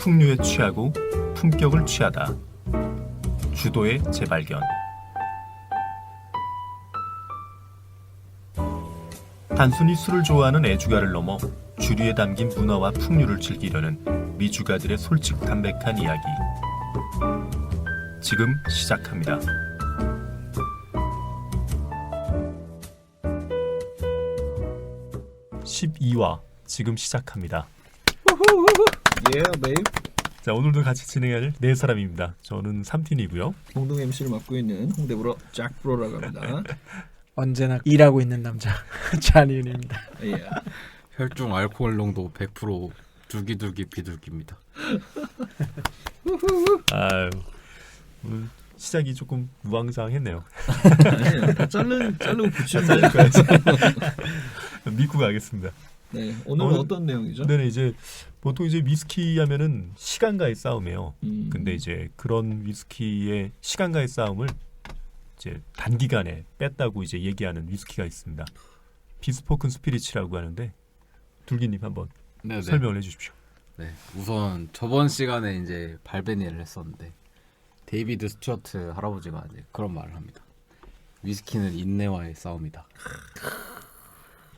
풍류에 취하고 품격을 취하다. 주도의 재발견. 단순히 술을 좋아하는 애주가를 넘어 주류에 담긴 문화와 풍류를 즐기려는 미주가들의 솔직 담백한 이야기. 지금 시작합니다. (12화) 지금 시작합니다. Yeah, babe. 자, 오늘도 같이 진행할 네 사람입니다. 저는 삼틴이고요. 공동 MC를 맡고 있는 홍대브로 짝브로라고 합니다. 언제나 일하고 있는 남자 잔이윤입니다. Yeah. 혈중 알코올 농도 100% 두기두기 비둘기입니다. 아유, 오늘 시작이 조금 무왕상했네요. 아니에요. 자르고 붙이면 믿고 가겠습니다. 네, 오늘은 어떤 내용이죠? 네, 이제 보통 이제 위스키 하면은 시간과의 싸움이에요. 근데 이제 그런 위스키의 시간과의 싸움을 이제 단기간에 뺐다고 이제 얘기하는 위스키가 있습니다. 비스포큰 스피리츠라고 하는데 둘기님 한번 네네. 설명을 해주십시오. 네, 우선 저번 시간에 이제 발베니를 했었는데 데이비드 스튜어트 할아버지가 이제 그런 말을 합니다. 위스키는 인내와의 싸움이다.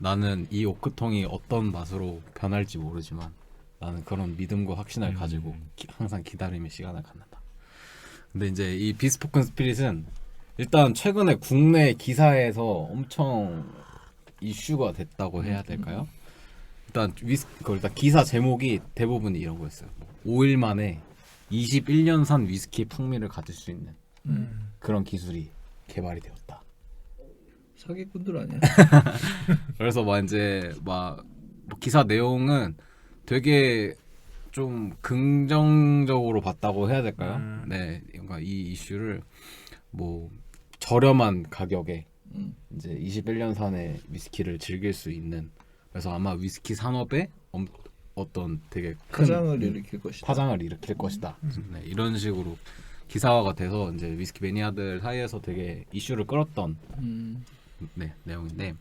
나는 이 오크통이 어떤 맛으로 변할지 모르지만 나는 그런 믿음과 확신을 가지고 항상 기다림의 시간을 갖는다. 근데 이제 이 비스포큰 스피릿은 일단 최근에 국내 기사에서 엄청 이슈가 됐다고 해야 될까요? 일단 일단 기사 제목이 대부분 이런 거였어요. 5일 만에 21년산 위스키 풍미를 가질 수 있는 그런 기술이 개발이 되었다. 사기꾼들 아니야? 그래서 막 이제 막 기사 내용은 되게 좀 긍정적으로 봤다고 해야 될까요? 네, 그러니까 이 이슈를 뭐 저렴한 가격에 이제 21년산의 위스키를 즐길 수 있는, 그래서 아마 위스키 산업에 어떤 되게 큰 파장을 일으킬 것이다. 파장을 일으킬 것이다. 네, 이런 식으로 기사화가 돼서 이제 위스키 매니아들 사이에서 되게 이슈를 끌었던 네, 내용인데,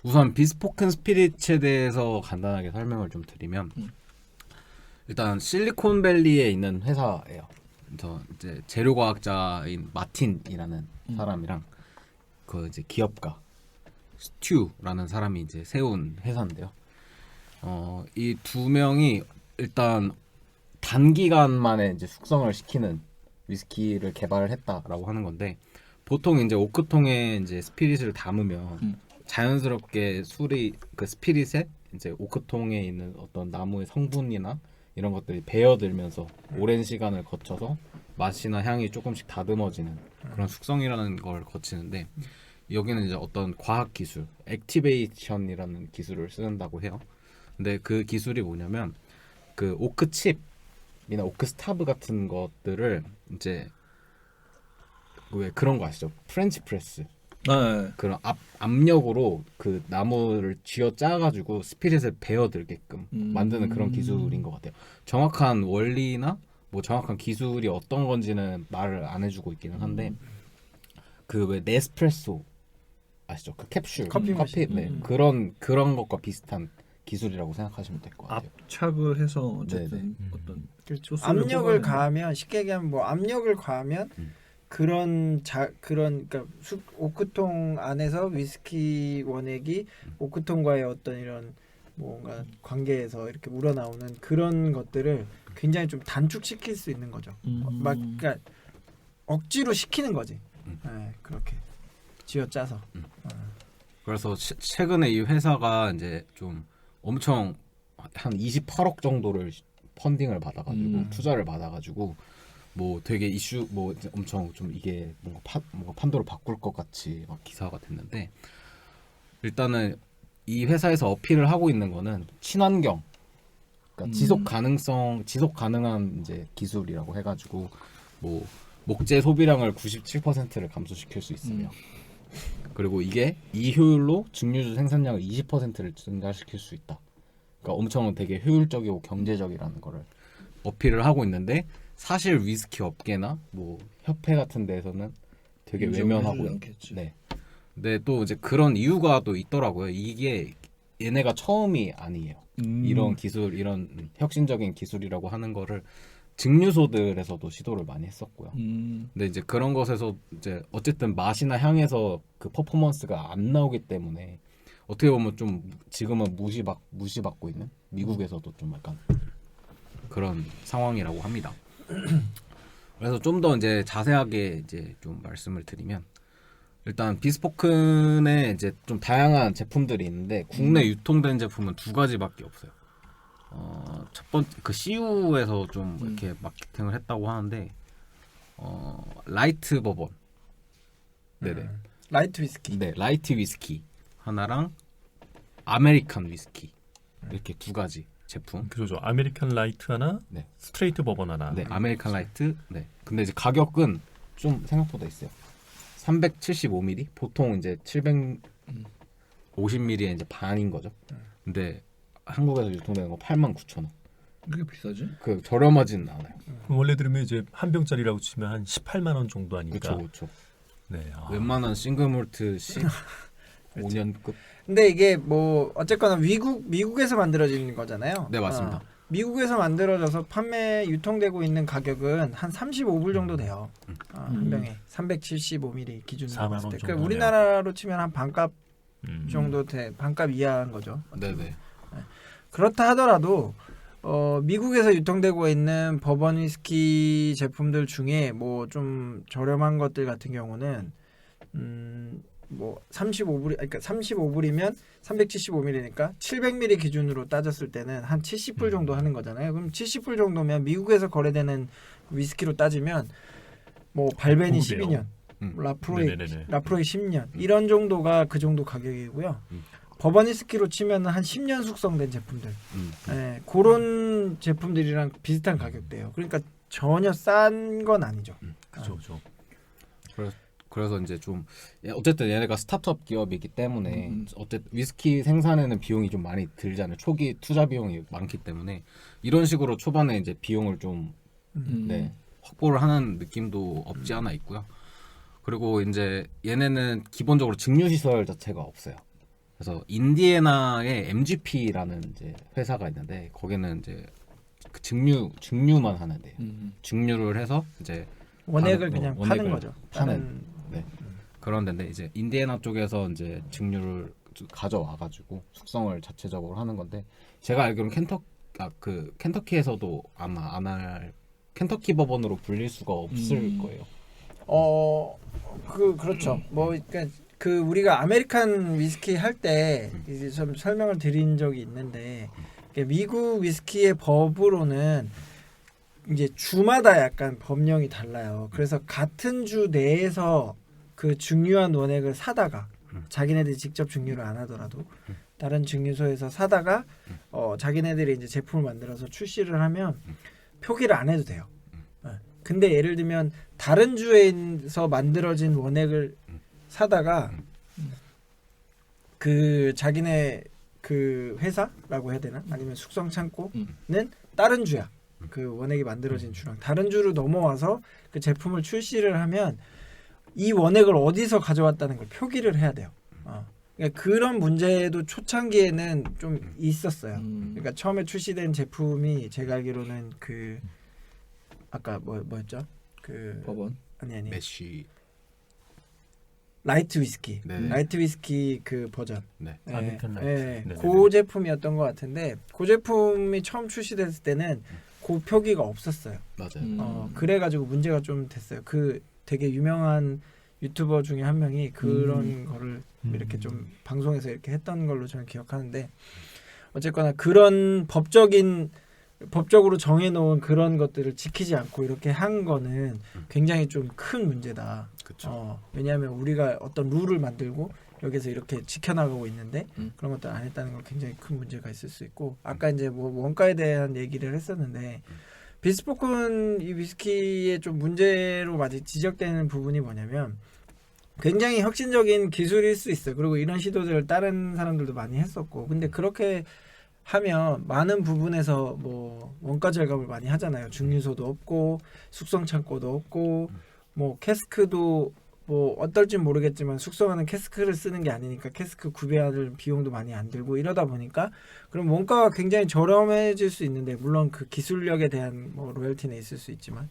우선 비스포큰 스피릿에 대해서 간단하게 설명을 좀 드리면 일단 실리콘밸리에 있는 회사예요. 저 이제 재료과학자인 마틴이라는 사람이랑 그 이제 기업가 스튜라는 사람이 이제 세운 회사인데요. 이 두 명이 일단 단기간 만에 이제 숙성을 시키는 위스키를 개발을 했다라고 하는 건데, 보통 이제 오크통에 이제 스피릿을 담으면 자연스럽게 술이 그 스피릿에 이제 오크통에 있는 어떤 나무의 성분이나 이런 것들이 배어들면서 오랜 시간을 거쳐서 맛이나 향이 조금씩 다듬어지는 그런 숙성이라는 걸 거치는데, 여기는 이제 어떤 과학 기술, 액티베이션이라는 기술을 쓰는다고 해요. 근데 그 기술이 뭐냐면 그 오크 칩이나 오크 스타브 같은 것들을 이제 왜 그런 거 아시죠? 프렌치 프레스. 네. 그런 압력으로 그 나무를 쥐어 짜가지고 스피릿을 베어들게끔 만드는 그런 기술인 것 같아요. 정확한 원리나 뭐 정확한 기술이 어떤 건지는 말을 안 해주고 있기는 한데, 그 왜 네스프레소 아시죠? 그 캡슐 커피 머신. 네, 그런 것과 비슷한 기술이라고 생각하시면 될 것 같아요. 압착을 해서 어쨌든 네네. 어떤 그렇죠. 소스를 압력을 뽑아내는- 가하면 쉽게 얘기하면 뭐 압력을 가하면 그런 그러니까 오크통 안에서 위스키 원액이 오크통과의 어떤 이런 뭔가 관계에서 이렇게 우러나오는 그런 것들을 굉장히 좀 단축시킬 수 있는 거죠. 막 그러니까 억지로 시키는 거지. 네, 그렇게 쥐어짜서. 그래서 최근에 이 회사가 이제 좀 엄청 한 28억 정도를 펀딩을 받아가지고 투자를 받아가지고 뭐 되게 이슈 뭐 이제 엄청 좀 이게 뭔가 판도를 바꿀 것 같이 막 기사가 됐는데, 일단은 이 회사에서 어필을 하고 있는 거는 친환경, 그러니까 지속 가능한 이제 기술이라고 해가지고 뭐 목재 소비량을 97%를 감소시킬 수 있으며, 그리고 이게 이 효율로 증류주 생산량을 20%를 증가시킬 수 있다. 그러니까 엄청 되게 효율적이고 경제적이라는 거를 어필을 하고 있는데, 사실 위스키 업계나 뭐 협회 같은 데에서는 되게 외면하고, 네. 근데 또 이제 그런 이유가 또 있더라고요. 이게 얘네가 처음이 아니에요. 이런 기술, 이런 혁신적인 기술이라고 하는 거를 증류소들에서도 시도를 많이 했었고요. 근데 이제 그런 것에서 이제 어쨌든 맛이나 향에서 그 퍼포먼스가 안 나오기 때문에 어떻게 보면 좀 지금은 무시받고 있는 미국에서도 좀 약간 그런 상황이라고 합니다. 그래서 좀 더 이제 자세하게 이제 좀 말씀을 드리면 일단 비스포큰에 이제 좀 다양한 제품들이 있는데 국내 유통된 제품은 두 가지밖에 없어요. 첫 번째 그 CU에서 좀 이렇게 마케팅을 했다고 하는데 라이트 버번, 네네, 라이트 위스키. 네 라이트 위스키 하나랑 아메리칸 위스키 이렇게 두 가지 제품. 그죠. 아메리칸 라이트 하나, 네. 스트레이트 버번 하나. 네, 아메리칸 라이트. 네. 근데 이제 가격은 좀 생각보다 있어요. 375ml. 보통 이제 750ml의 이제 반인 거죠. 근데 한국에서 유통되는 거 89,000원. 그렇게 비싸지? 그 저렴하진 않아요. 그럼 원래 들으면 이제 한 병짜리라고 치면 한 18만 원 정도 아니까. 그렇죠. 네. 아. 웬만한 싱글 몰트 5년급. 근데 이게 뭐 어쨌거나 미국에서 만들어지는 거잖아요. 네, 맞습니다. 미국에서 만들어져서 판매 유통되고 있는 가격은 한 35불 정도 돼요. 한 병에 375ml 기준으로 4만 봤을 원 때. 정도 그러니까 우리나라로 치면 한 반값 정도 반값 이하인 거죠. 네네. 그렇다 하더라도 미국에서 유통되고 있는 버번 위스키 제품들 중에 뭐 좀 저렴한 것들 같은 경우는 뭐 35불이 그러니까 35불이면 375ml니까 700ml 기준으로 따졌을 때는 한 70불 정도 하는 거잖아요. 그럼 70불 정도면 미국에서 거래되는 위스키로 따지면 뭐 발벤이 고급이에요. 12년, 라프로이 네네네네. 10년 이런 정도가 그 정도 가격이고요. 버번 위스키로 치면 한 10년 숙성된 제품들, 예, 그런 제품들이랑 비슷한 가격대예요. 그러니까 전혀 싼 건 아니죠. 그죠. 그래서 이제 좀 어쨌든 얘네가 스타트업 기업이기 때문에 어쨌든 위스키 생산에는 비용이 좀 많이 들잖아요. 초기 투자 비용이 많기 때문에 이런 식으로 초반에 이제 비용을 좀 네, 확보를 하는 느낌도 없지 않아 있고요. 그리고 이제 얘네는 기본적으로 증류 시설 자체가 없어요. 그래서 인디애나에 MGP라는 이제 회사가 있는데 거기는 이제 그 증류만 하는데요. 증류를 해서 이제 원액을 그냥 원액을 파는 거죠. 파는 네. 그런 데인데 이제 인디애나 쪽에서 이제 증류를 가져와 가지고 숙성을 자체적으로 하는 건데 제가 알기로는 켄터키에서도 아마 안 할 켄터키 버번으로 불릴 수가 없을 거예요. 그렇죠. 뭐 그러니까 그 우리가 아메리칸 위스키 할 때 이제 좀 설명을 드린 적이 있는데 미국 위스키의 법으로는 이제 주마다 약간 법령이 달라요. 그래서 같은 주 내에서 그 증류한 원액을 사다가 자기네들이 직접 증류를 안 하더라도 다른 증류소에서 사다가 자기네들이 이제 제품을 만들어서 출시를 하면 표기를 안 해도 돼요. 근데 예를 들면 다른 주에서 만들어진 원액을 사다가 그 자기네 그 회사라고 해야 되나? 아니면 숙성 창고는 다른 주야. 그 원액이 만들어진 주랑 다른 주로 넘어와서 그 제품을 출시를 하면 이 원액을 어디서 가져왔다는 걸 표기를 해야 돼요. 그러니까 그런 문제도 초창기에는 좀 있었어요. 그러니까 처음에 출시된 제품이 제가 알기로는 그 아까 뭐였죠? 그 버번 아니 메쉬 라이트 위스키, 네. 라이트 위스키 그 버전. 네. 아메리칸 라이트. 네네네. 그 제품이었던 것 같은데 그 제품이 처음 출시됐을 때는 그 표기가 없었어요. 맞아요. 그래가지고 문제가 좀 됐어요. 그 되게 유명한 유튜버 중에 한 명이 그런 거를 이렇게 좀 방송에서 이렇게 했던 걸로 저는 기억하는데 어쨌거나 그런 법적으로 정해놓은 그런 것들을 지키지 않고 이렇게 한 거는 굉장히 좀 큰 문제다. 그렇죠. 왜냐하면 우리가 어떤 룰을 만들고 여기서 이렇게 지켜나가고 있는데 그런 것들 안 했다는 건 굉장히 큰 문제가 있을 수 있고 아까 이제 뭐 원가에 대한 얘기를 했었는데 비스포큰 이 위스키의 좀 문제로 많이 지적되는 부분이 뭐냐면 굉장히 혁신적인 기술일 수 있어요. 그리고 이런 시도들을 다른 사람들도 많이 했었고 근데 그렇게 하면 많은 부분에서 뭐 원가 절감을 많이 하잖아요. 증류소도 없고 숙성 창고도 없고 뭐 캐스크도 뭐 어떨진 모르겠지만 숙성하는 캐스크를 쓰는 게 아니니까 캐스크 구매할 비용도 많이 안 들고 이러다 보니까 그럼 원가가 굉장히 저렴해질 수 있는데 물론 그 기술력에 대한 뭐 로열티는 있을 수 있지만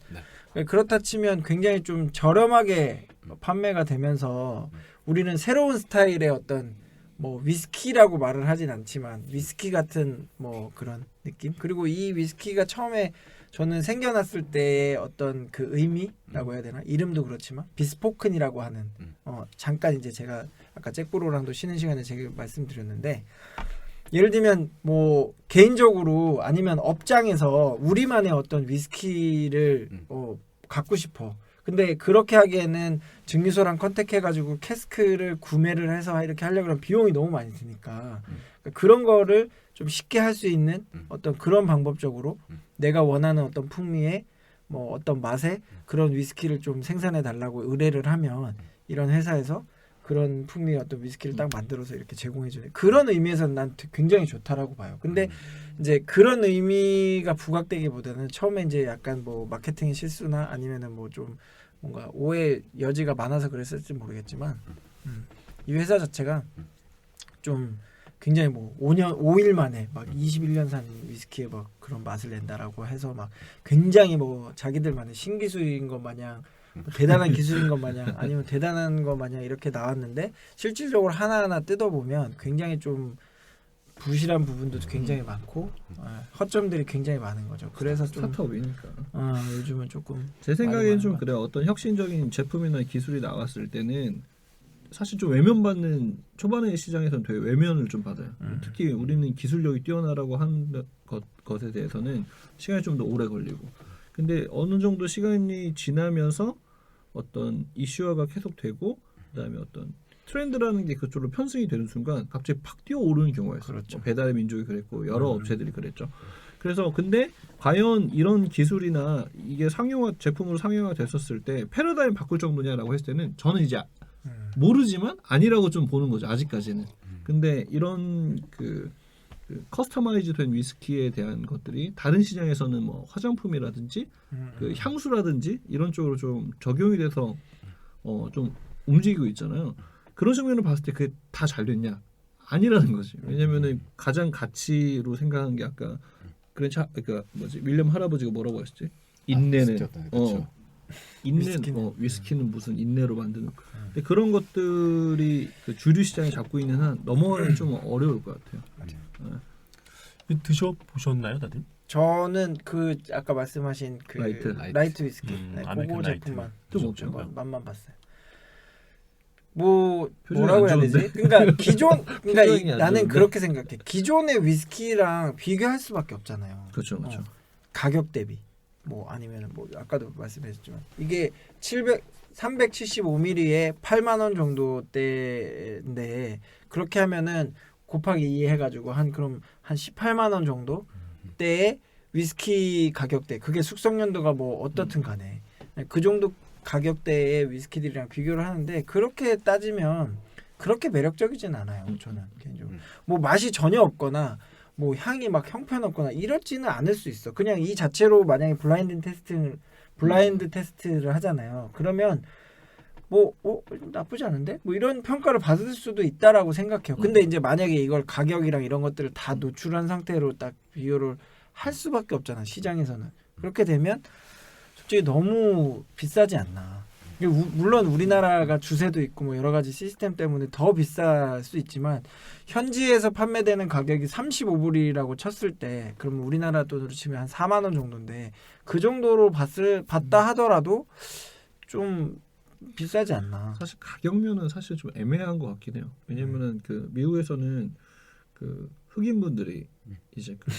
그렇다 치면 굉장히 좀 저렴하게 판매가 되면서 우리는 새로운 스타일의 어떤 뭐 위스키라고 말을 하진 않지만 위스키 같은 뭐 그런 느낌 그리고 이 위스키가 처음에 저는 생겨났을 때의 어떤 그 의미라고 해야 되나 이름도 그렇지만 비스포큰이라고 하는 잠깐 이제 제가 아까 잭브로랑도 쉬는 시간에 제가 말씀드렸는데 예를 들면 뭐 개인적으로 아니면 업장에서 우리만의 어떤 위스키를 갖고 싶어. 근데 그렇게 하기에는 증류소랑 컨택해가지고 캐스크를 구매를 해서 이렇게 하려고 하면 비용이 너무 많이 드니까 그러니까 그런 거를 좀 쉽게 할 수 있는 어떤 그런 방법적으로 내가 원하는 어떤 풍미의 뭐 어떤 맛의 그런 위스키를 좀 생산해 달라고 의뢰를 하면 이런 회사에서 그런 풍미의 어떤 위스키를 딱 만들어서 이렇게 제공해 주는 그런 의미에서는 난 굉장히 좋다라고 봐요. 근데 이제 그런 의미가 부각되기보다는 처음에 이제 약간 뭐 마케팅의 실수나 아니면은 뭐 좀 뭔가 오해 여지가 많아서 그랬을지 모르겠지만 이 회사 자체가 좀 굉장히 뭐 5일 만에 막 21년산 위스키에 막 그런 맛을 낸다라고 해서 막 굉장히 뭐 자기들만의 신기술인 것 마냥 대단한 기술인 것 마냥 아니면 대단한 것 마냥 이렇게 나왔는데 실질적으로 하나하나 뜯어보면 굉장히 좀 부실한 부분도 굉장히 많고 허점들이 굉장히 많은 거죠. 그래서 좀 스타트업이니까 요즘은 조금 제 생각에는 좀 그래요. 어떤 혁신적인 제품이나 기술이 나왔을 때는 사실 좀 외면받는 초반의 시장에서는 되게 외면을 좀 받아요. 특히 우리는 기술력이 뛰어나라고 하는 것에 대해서는 시간이 좀 더 오래 걸리고 근데 어느 정도 시간이 지나면서 어떤 이슈화가 계속되고 그다음에 어떤 트렌드라는 게 그쪽으로 편승이 되는 순간 갑자기 팍 뛰어오르는 경우가 있어요. 그렇죠. 배달의 민족이 그랬고 여러 업체들이 그랬죠. 그래서 근데 과연 이런 기술이나 이게 제품으로 상용화 됐었을 때 패러다임 바꿀 정도냐라고 했을 때는 저는 이제 모르지만 아니라고 좀 보는 거죠. 아직까지는. 근데 이런 그 커스터마이즈된 위스키에 대한 것들이 다른 시장에서는 뭐 화장품이라든지 그 향수라든지 이런 쪽으로 좀 적용이 돼서 좀 움직이고 있잖아요. 그런 측면을 봤을 때 그게 다 잘 됐냐? 아니라는 거지. 왜냐면은 가장 가치로 생각한 게 아까 그러니까 뭐지 윌리엄 할아버지가 뭐라고 하셨지? 인내는 인내 위스키는 무슨 인내로 만드는 근데 그런 것들이 그 주류 시장에 잡고 있는 한 넘어가기 좀 어려울 것 같아요. 드셔 보셨나요, 다들? 저는 그 아까 말씀하신 그 라이트 위스키 그거 라이트. 제품만 좀 없죠. 맛만 봤어요. 뭐라고 해야 되지? 그러니까 나는 그렇게 생각해. 기존의 위스키랑 비교할 수밖에 없잖아요. 그렇죠. 가격 대비 뭐 아니면 뭐 아까도 말씀하셨지만 이게 375ml에 8만 원 정도대인데 그렇게 하면은 곱하기 2 해가지고 한 18만 원 정도 대의 위스키 가격대 그게 숙성 연도가 뭐 어떻든 간에 그 정도 가격대의 위스키들이랑 비교를 하는데 그렇게 따지면 그렇게 매력적이진 않아요. 저는 개인적으로 뭐 맛이 전혀 없거나 뭐 향이 막 형편없거나 이렇지는 않을 수 있어. 그냥 이 자체로 만약에 블라인드 테스트를 하잖아요. 그러면 뭐 나쁘지 않은데 뭐 이런 평가를 받을 수도 있다라고 생각해요. 근데 이제 만약에 이걸 가격이랑 이런 것들을 다 노출한 상태로 딱 비교를 할 수밖에 없잖아. 시장에서는. 그렇게 되면 솔직히 너무 비싸지 않나. 물론 우리나라가 주세도 있고 뭐 여러 가지 시스템 때문에 더 비쌀 수 있지만 현지에서 판매되는 가격이 35불이라고 쳤을 때 그러면 우리나라 돈으로 치면 한 4만 원 정도인데 그 정도로 봤다 하더라도 좀 비싸지 않나. 사실 가격면은 사실 좀 애매한 것 같긴 해요. 왜냐면은 그 미국에서는 그 흑인분들이 이제 그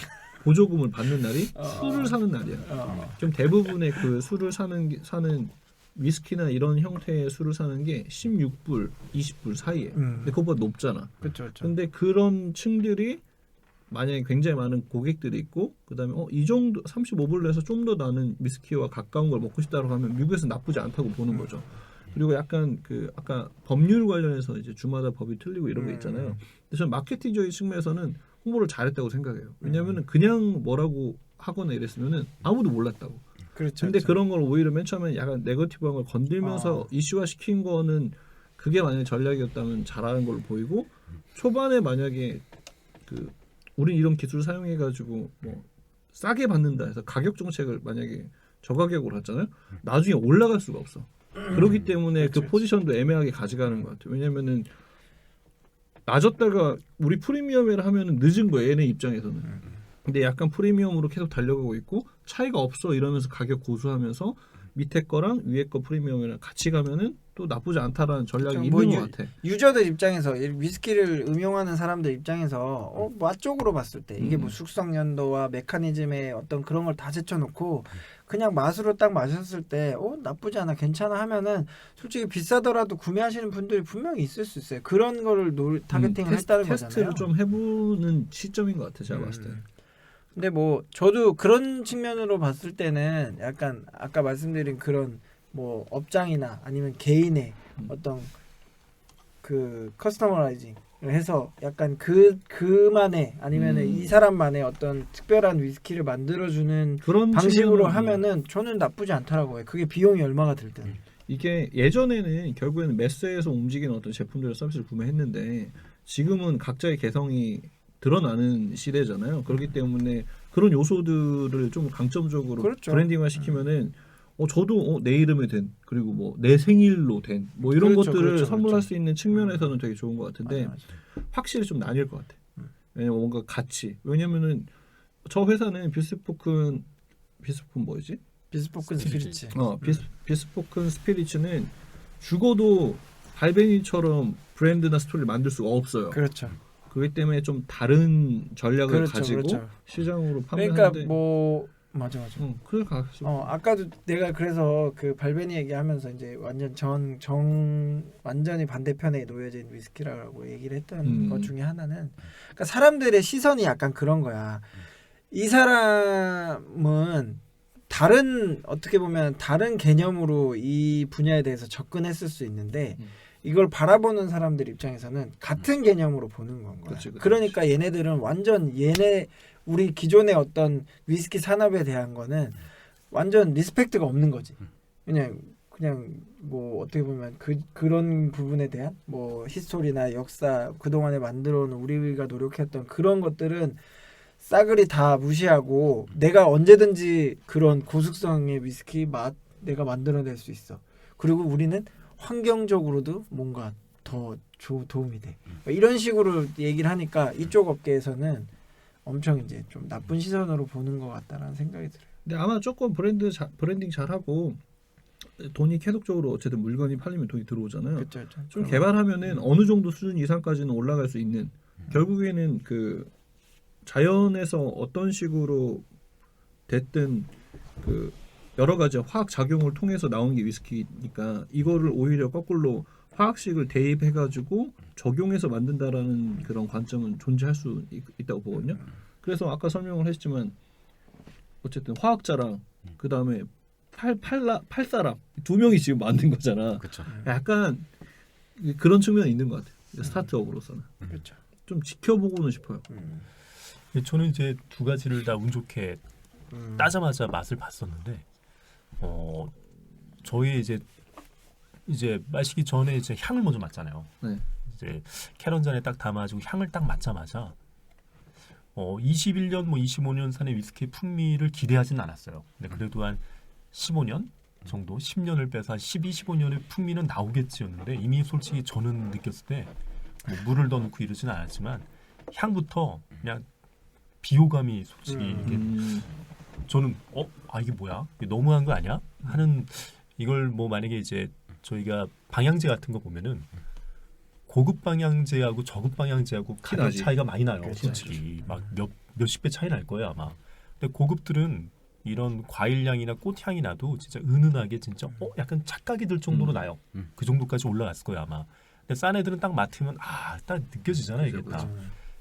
보조금을 받는 날이 술을 사는 날이야. 좀 대부분의 그 술을 사는 위스키나 이런 형태의 술을 사는 게 16불, 20불 사이에. 근데 그것보다 높잖아. 그렇죠. 근데 그런 층들이 만약에 굉장히 많은 고객들이 있고 그다음에 이 정도 35불 내서 좀 더 나는 위스키와 가까운 걸 먹고 싶다고 하면 미국에서 나쁘지 않다고 보는 거죠. 그리고 약간 그 아까 법률 관련해서 이제 주마다 법이 틀리고 이런 게 있잖아요. 근데 저는 마케팅적인 측면에서는 홍보를 잘했다고 생각해요. 왜냐하면은 그냥 뭐라고 하거나 이랬으면은 아무도 몰랐다고. 그렇죠. 근데 그렇죠. 그런 걸 오히려 맨 처음에 약간 네거티브한 걸 건들면서 이슈화 시킨 거는 그게 만약에 전략이었다면 잘하는 걸로 보이고 초반에 만약에 그 우린 이런 기술 사용해 가지고 뭐 싸게 받는다 해서 가격 정책을 만약에 저가격으로 했잖아요. 나중에 올라갈 수가 없어. 그렇기 때문에 그 그렇죠. 포지션도 애매하게 가져가는 것 같아요. 왜냐면은 낮았다가 우리 프리미엄을 하면은 늦은 거예요. 얘네 입장에서는. 근데 약간 프리미엄으로 계속 달려가고 있고 차이가 없어 이러면서 가격 고수하면서 밑에 거랑 위에 거 프리미엄이랑 같이 가면은 또 나쁘지 않다라는 전략이 뭐 있는 것 같아. 유저들 입장에서 이 위스키를 음용하는 사람들 입장에서 맛 쪽으로 봤을 때 이게 뭐 숙성 연도와 메커니즘의 어떤 그런 걸 다 제쳐놓고 그냥 맛으로 딱 마셨을 때 나쁘지 않아 괜찮아 하면은 솔직히 비싸더라도 구매하시는 분들이 분명히 있을 수 있어요. 그런 거를 타겟팅을 했다는 테스트를 거잖아요. 좀 해보는 시점인 것 같아. 제가 봤을 때. 근데 뭐 저도 그런 측면으로 봤을 때는 약간 아까 말씀드린 그런 뭐 업장이나 아니면 개인의 어떤 그 커스터머라이징을 해서 약간 그만의 아니면은 이 사람만의 어떤 특별한 위스키를 만들어주는 그런 방식으로 측면은 하면은 저는 나쁘지 않더라고요. 그게 비용이 얼마가 들든. 이게 예전에는 결국에는 매스에서 움직이는 어떤 제품들과 서비스를 구매했는데 지금은 각자의 개성이 드러나는 시대잖아요. 그렇기 때문에 그런 요소들을 좀 강점적으로 그렇죠. 브랜딩화 시키면은 저도 내 이름에 된 그리고 뭐 내 생일로 된 뭐 이런 그렇죠, 것들을 그렇죠, 선물할 그렇죠. 수 있는 측면에서는 되게 좋은 것 같은데 맞아. 확실히 좀 나뉠 것 같아. 왜냐면 뭔가 가치. 왜냐면은 저 회사는 비스포큰 뭐였지? 비스포큰 스피리츠. 비스포큰 스피리츠는 죽어도 발베니처럼 브랜드나 스토리를 만들 수가 없어요. 그렇죠. 그렇기 때문에 좀 다른 전략을 그렇죠, 가지고 그렇죠. 시장으로 판매하는데 그러니까 뭐 맞아. 그래 가지고 아까도 내가 그래서 그 발베니 얘기하면서 이제 완전히 반대편에 놓여진 위스키라고 얘기를 했던 것 중에 하나는 그러니까 사람들의 시선이 약간 그런 거야. 이 사람은 어떻게 보면 다른 개념으로 이 분야에 대해서 접근했을 수 있는데 이걸 바라보는 사람들 입장에서는 같은 개념으로 보는 건 거야. 그치. 그러니까 얘네들은 완전 우리 기존의 어떤 위스키 산업에 대한 거는 완전 리스펙트가 없는 거지. 그냥 뭐 어떻게 보면 그런 부분에 대한 뭐 히스토리나 역사 그동안에 만들어 놓은 우리가 노력했던 그런 것들은 싸그리 다 무시하고 내가 언제든지 그런 고숙성의 위스키 맛 내가 만들어낼 수 있어. 그리고 우리는 환경적으로도 뭔가 더 도움이 돼. 이런 식으로 얘기를 하니까 이쪽 업계에서는 엄청 이제 좀 나쁜 시선으로 보는 것 같다라는 생각이 들어요. 근데 아마 조금 브랜딩 잘하고 돈이 계속적으로 어쨌든 물건이 팔리면 돈이 들어오잖아요. 그렇죠. 좀 개발하면은 어느 정도 수준 이상까지는 올라갈 수 있는 결국에는 그 자연에서 어떤 식으로 됐든 그 여러 가지 화학 작용을 통해서 나온 게 위스키니까 이거를 오히려 거꾸로 화학식을 대입해가지고 적용해서 만든다라는 그런 관점은 존재할 수 있다고 보거든요. 그래서 아까 설명을 했지만 어쨌든 화학자랑 그 다음에 팔 사람 두 명이 지금 만든 거잖아. 그렇죠. 약간 그런 측면이 있는 것 같아요. 스타트업으로서는 그렇죠. 좀 지켜보고는 싶어요. 저는 이제 두 가지를 다 운 좋게 따자마자 맛을 봤었는데 저희 이제 마시기 전에 이제 향을 먼저 맡잖아요. 네. 이제 캐런잔에 딱 담아가지고 향을 딱 맡자마자 21년 뭐 25년 산의 위스키의 풍미를 기대하진 않았어요. 근데 그래도 한 15년 정도 10년을 빼서 한 12, 15년의 풍미는 나오겠지였는데 이미 솔직히 저는 느꼈을 때 뭐 물을 더 넣고 이러진 않았지만 향부터 그냥 비호감이 솔직히 이게 저는 이게 뭐야? 이게 너무한 거 아니야? 하는 이걸 뭐 만약에 이제 저희가 방향제 같은 거 보면은 고급 방향제하고 저급 방향제하고 가격 나지. 차이가 많이 나요. 그렇죠. 솔직히 막 몇십 배 차이 날 거예요 아마. 근데 고급들은 이런 과일향이나 꽃향이 나도 진짜 은은하게 진짜 약간 착각이 들 정도로 나요. 그 정도까지 올라갔을 거예요 아마. 근데 싼 애들은 딱 맡으면 딱 느껴지잖아요 이게 딱.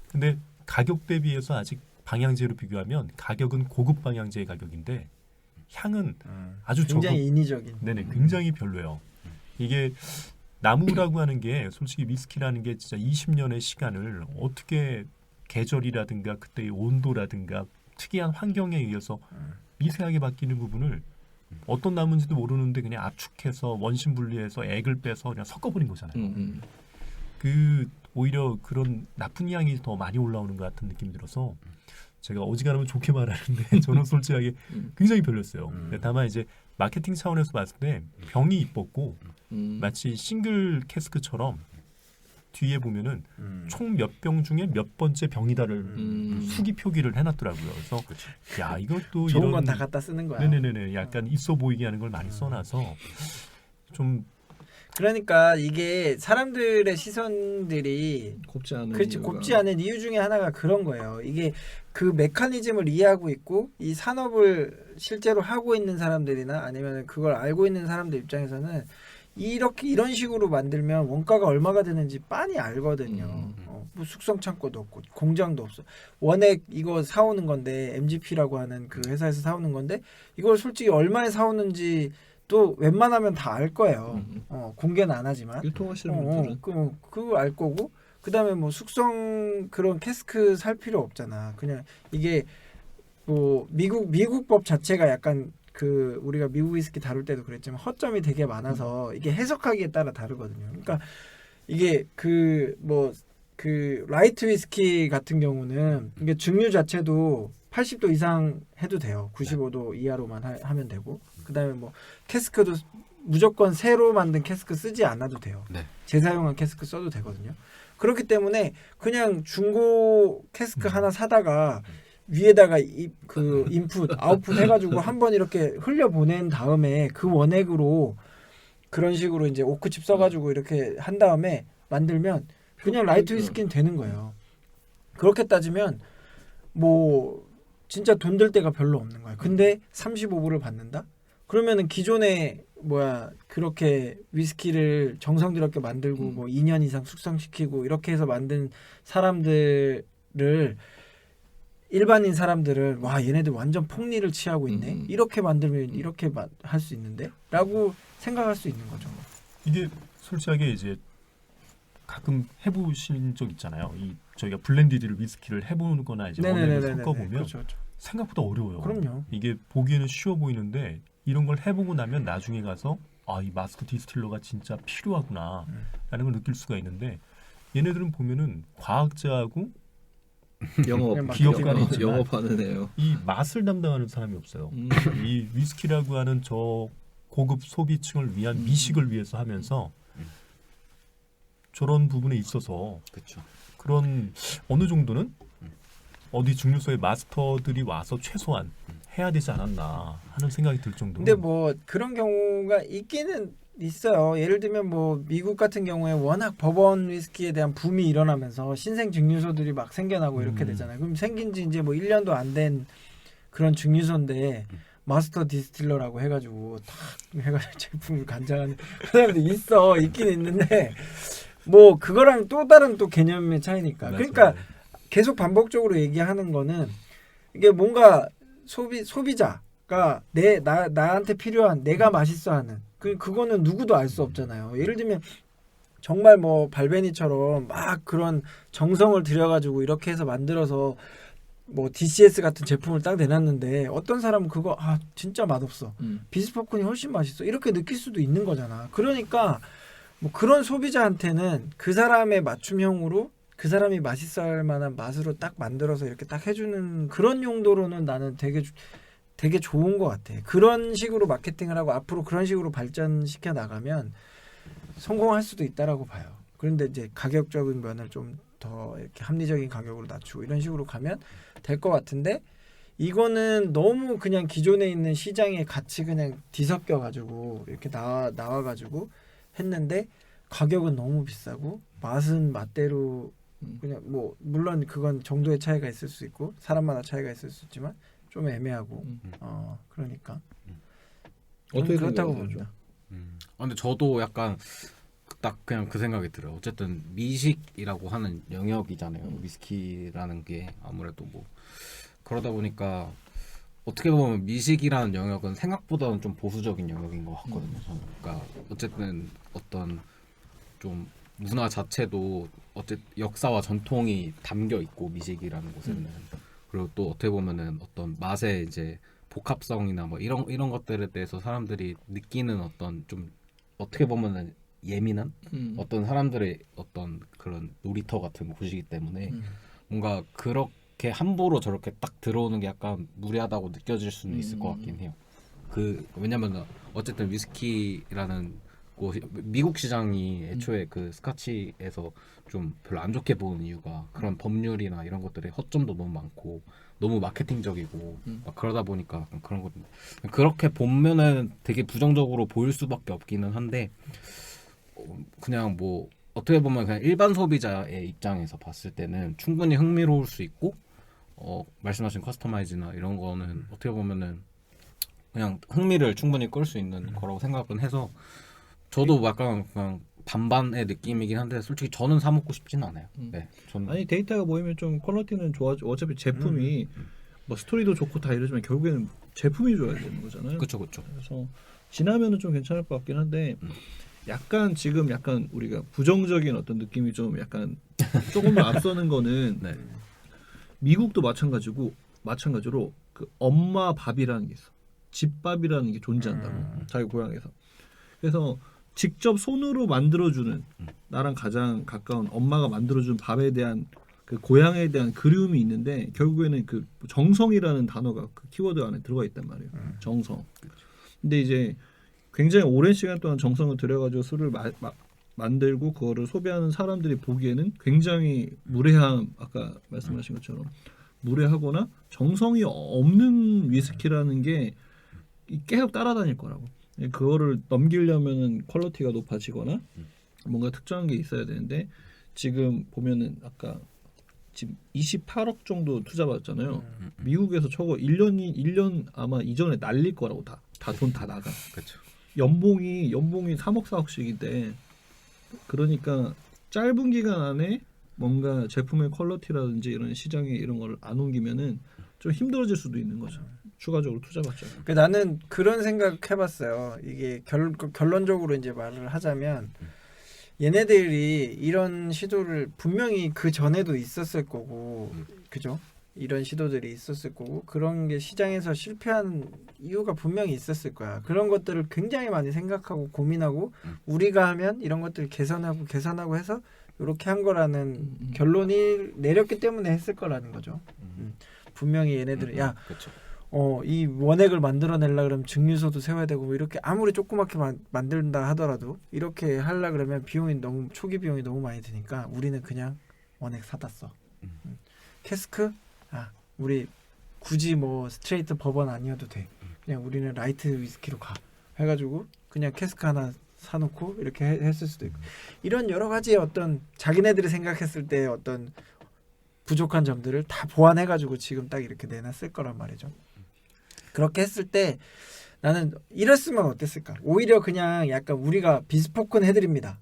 근데 가격 대비해서 아직 방향제로 비교하면 가격은 고급 방향제의 가격인데 향은 아주 굉장히 저급. 인위적인. 네네 굉장히 별로예요. 이게 나무라고 하는 게 솔직히 위스키라는 게 진짜 20년의 시간을 어떻게 계절이라든가 그때의 온도라든가 특이한 환경에 의해서 미세하게 바뀌는 부분을 어떤 나무인지도 모르는데 그냥 압축해서 원심 분리해서 액을 빼서 그냥 섞어버린 거잖아요. 그 오히려 그런 나쁜 향이 더 많이 올라오는 것 같은 느낌이 들어서 제가 어지간하면 좋게 말하는데 저는 솔직하게 굉장히 별로였어요. 다만 이제 마케팅 차원에서 봤을 때 병이 이뻤고 마치 싱글 캐스크처럼 뒤에 보면은 총 몇 병 중에 몇 번째 병이다를 수기 표기를 해놨더라고요. 그래서 야 이것도 좋은 이런 건 다 갖다 쓰는 거야. 네네네 약간 있어 보이게 하는 걸 많이 써놔서 좀 그러니까 이게 사람들의 시선들이 곱지 않은 그렇지 이유가. 곱지 않은 이유 중에 하나가 그런 거예요. 이게 그 메커니즘을 이해하고 있고 이 산업을 실제로 하고 있는 사람들이나 아니면 그걸 알고 있는 사람들 입장에서는 이렇게 이런 식으로 만들면 원가가 얼마가 되는지 빤히 알거든요. 뭐 숙성 창고도 없고 공장도 없어. 원액 이거 사오는 건데 MGP라고 하는 그 회사에서 사오는 건데 이걸 솔직히 얼마에 사오는지 또 웬만하면 다 알 거예요. 공개는 안 하지만. 유통하시는 분들은 그거 알 거고 그다음에 뭐 숙성 그런 캐스크 살 필요 없잖아. 그냥 이게 뭐 미국 법 자체가 약간 그 우리가 미국 위스키 다룰 때도 그랬지만 허점이 되게 많아서 이게 해석하기에 따라 다르거든요. 그러니까 이게 그 라이트 위스키 같은 경우는 이게 증류 자체도 80도 이상 해도 돼요. 95도 이하로만 하면 되고 그다음에 뭐 캐스크도 무조건 새로 만든 캐스크 쓰지 않아도 돼요. 네. 재사용한 캐스크 써도 되거든요. 그렇기 때문에 그냥 중고 캐스크 하나 사다가 위에다가 그 인풋, 아웃풋 해가지고 한번 이렇게 흘려보낸 다음에 그 원액으로 그런 식으로 이제 오크칩 써가지고 이렇게 한 다음에 만들면 그냥 라이트 위스키는 되는 거예요. 그렇게 따지면 뭐 진짜 돈 들 데가 별로 없는 거예요. 근데 35불을 받는다? 그러면은 기존에 그렇게 위스키를 정성 들였게 만들고 뭐 2년 이상 숙성시키고 이렇게 해서 만든 사람들을 일반인 사람들은 와 얘네들 완전 폭리를 취하고 있네. 이렇게 만들면 이렇게 할 수 있는데? 라고 생각할 수 있는 거죠. 이게 솔직하게 이제 가끔 해보신 적 있잖아요. 저희가 블렌디드 위스키를 해보거나 이제 원액을 섞어보면 그렇죠. 생각보다 어려워요. 그럼요. 이게 보기에는 쉬워 보이는데 이런 걸 해보고 나면 나중에 가서 이 마스터 디스틸러가 진짜 필요하구나 라는 걸 느낄 수가 있는데 얘네들은 보면은 과학자하고 기업가는 영업하는 애요. 이 맛을 담당하는 사람이 없어요. 이 위스키라고 하는 저 고급 소비층을 위한 미식을 위해서 하면서 저런 부분에 있어서 그렇죠. 그런 어느 정도는 어디 증류소의 마스터들이 와서 최소한 해야 되지 않았나 하는 생각이 들 정도로. 근데 뭐 그런 경우가 있기는 있어요. 예를 들면 뭐 미국 같은 경우에 워낙 버번 위스키에 대한 붐이 일어나면서 신생 증류소들이 막 생겨나고 이렇게 되잖아요. 그럼 생긴 지 이제 뭐 1년도 안 된 그런 증류소인데 마스터 디스틸러라고 해가지고 탁 해가지고 제품을 간장하는 사람도 있긴 있는데 뭐 그거랑 또 다른 또 개념의 차이니까. 맞아요. 그러니까 계속 반복적으로 얘기하는 거는 이게 뭔가 소비자가 나한테 필요한 내가 맛있어하는 그거는 누구도 알 수 없잖아요. 예를 들면 정말 뭐 발베니처럼 막 그런 정성을 들여가지고 이렇게 해서 만들어서 뭐 DCS 같은 제품을 딱 내놨는데 어떤 사람은 그거 진짜 맛없어. 비스포콘이 훨씬 맛있어. 이렇게 느낄 수도 있는 거잖아. 그러니까 뭐 그런 소비자한테는 그 사람의 맞춤형으로 그 사람이 맛있어할 만한 맛으로 딱 만들어서 이렇게 딱 해주는 그런 용도로는 나는 되게 좋은 것 같아. 그런 식으로 마케팅을 하고 앞으로 그런 식으로 발전시켜 나가면 성공할 수도 있다라고 봐요. 그런데 이제 가격적인 면을 좀 더 이렇게 합리적인 가격으로 낮추고 이런 식으로 가면 될 것 같은데 이거는 너무 그냥 기존에 있는 시장에 같이 그냥 뒤섞여 가지고 이렇게 나와 가지고 했는데 가격은 너무 비싸고 맛은 맛대로 그냥 뭐 물론 그건 정도의 차이가 있을 수 있고 사람마다 차이가 있을 수 있지만 좀 애매하고 그러니까 어떻게 그렇다고 생각하세요? 봅니다. 근데 저도 약간 딱 그냥 그 생각이 들어요. 어쨌든 미식이라고 하는 영역이잖아요. 위스키라는 게 아무래도 뭐 그러다 보니까 어떻게 보면 미식이라는 영역은 생각보다는 좀 보수적인 영역인 것 같거든요. 저는. 그러니까 어쨌든 어떤 좀 문화 자체도 역사와 전통이 담겨 있고 미식이라는 곳에는 그리고 또 어떻게 보면은 어떤 맛에 이제 복합성이나 뭐 이런 것들에 대해서 사람들이 느끼는 어떤 좀 어떻게 보면은 예민한 어떤 사람들의 어떤 그런 놀이터 같은 곳이기 때문에 뭔가 그렇게 함부로 저렇게 딱 들어오는 게 약간 무리하다고 느껴질 수는 있을 것 같긴 해요. 왜냐면 어쨌든 위스키라는 곳이 미국 시장이 애초에 그 스카치에서 좀 별로 안 좋게 보는 이유가 그런 법률이나 이런 것들의 허점도 너무 많고 너무 마케팅적이고 막 그러다 보니까 약간 그런 거 그렇게 보면은 되게 부정적으로 보일 수밖에 없기는 한데 그냥 뭐 어떻게 보면 그냥 일반 소비자의 입장에서 봤을 때는 충분히 흥미로울 수 있고 말씀하신 커스터마이즈나 이런 거는 어떻게 보면은 그냥 흥미를 충분히 끌 수 있는 거라고 생각은 해서 저도 약간 그냥 반반의 느낌이긴 한데 솔직히 저는 사 먹고 싶지는 않아요. 네, 저는 아니 데이터가 모이면 좀 퀄리티는 좋아져. 어차피 제품이 뭐 스토리도 좋고 다 이러지만 결국에는 제품이 좋아야 되는 거잖아요. 그렇죠. 그래서 지나면은 좀 괜찮을 것 같긴 한데 약간 지금 약간 우리가 부정적인 어떤 느낌이 좀 약간 조금만 앞서는 거는 네. 미국도 마찬가지로 그 엄마 밥이라는 게 있어. 집밥이라는 게 존재한다고 자기 고향에서. 그래서 직접 손으로 만들어주는 나랑 가장 가까운 엄마가 만들어준 밥에 대한 그 고향에 대한 그리움이 있는데 결국에는 그 정성이라는 단어가 그 키워드 안에 들어가 있단 말이에요. 정성. 근데 이제 굉장히 오랜 시간 동안 정성을 들여가지고 술을 만들고 그거를 소비하는 사람들이 보기에는 굉장히 무례함 아까 말씀하신 것처럼 무례하거나 정성이 없는 위스키라는 게 계속 따라다닐 거라고. 그거를 넘기려면은 퀄리티가 높아지거나 뭔가 특정한 게 있어야 되는데 지금 보면은 아까 지금 28억 정도 투자 받았잖아요. 미국에서 저거 1년 아마 이전에 날릴 거라고 다 돈 다 나가. 그렇죠. 연봉이 3억 4억씩인데 그러니까 짧은 기간 안에 뭔가 제품의 퀄리티라든지 이런 시장에 이런 걸 안 옮기면은 좀 힘들어질 수도 있는 거죠. 추가적으로 투자받죠. 나는 그런 생각 해봤어요. 이게 결론적으로 이제 말을 하자면 얘네들이 이런 시도를 분명히 그 전에도 있었을 거고, 그죠? 이런 시도들이 있었을 거고 그런 게 시장에서 실패한 이유가 분명히 있었을 거야. 그런 것들을 굉장히 많이 생각하고 고민하고 우리가 하면 이런 것들을 개선하고 해서 이렇게 한 거라는 결론이 내렸기 때문에 했을 거라는 거죠. 분명히 얘네들은 야, 그렇죠. 이 원액을 만들어내려 그러면 증류소도 세워야 되고 뭐 이렇게 아무리 조그맣게 만든다 하더라도 이렇게 하려 그러면 초기 비용이 너무 많이 드니까 우리는 그냥 원액 사다 써. 캐스크? 우리 굳이 뭐 스트레이트 버번 아니어도 돼. 그냥 우리는 라이트 위스키로 가. 해가지고 그냥 캐스크 하나 사놓고 이렇게 했을 수도 있고 이런 여러 가지의 어떤 자기네들이 생각했을 때 어떤 부족한 점들을 다 보완해가지고 지금 딱 이렇게 내놨을 거란 말이죠. 그렇게 했을 때 나는 이랬으면 어땠을까? 오히려 그냥 약간 우리가 비스포큰 해드립니다.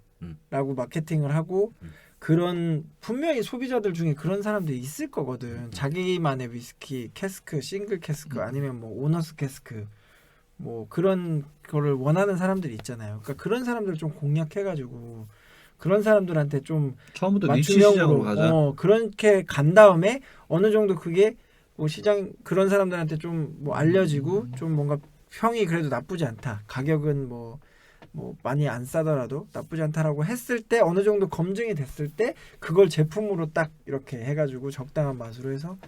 라고 마케팅을 하고 그런 분명히 소비자들 중에 그런 사람들이 있을 거거든. 자기만의 위스키 캐스크, 싱글 캐스크 아니면 뭐 오너스 캐스크 뭐 그런 거를 원하는 사람들이 있잖아요. 그러니까 그런 사람들 좀 공략해가지고 그런 사람들한테 좀 처음부터 니치 시장으로 가자. 그렇게 간 다음에 어느 정도 그게 뭐 시장 그런 사람들한테 좀 뭐 알려지고 좀 뭔가 평이 그래도 나쁘지 않다. 가격은 뭐 많이 안 싸더라도 나쁘지 않다라고 했을 때 어느 정도 검증이 됐을 때 그걸 제품으로 딱 이렇게 해가지고 적당한 맛으로 해서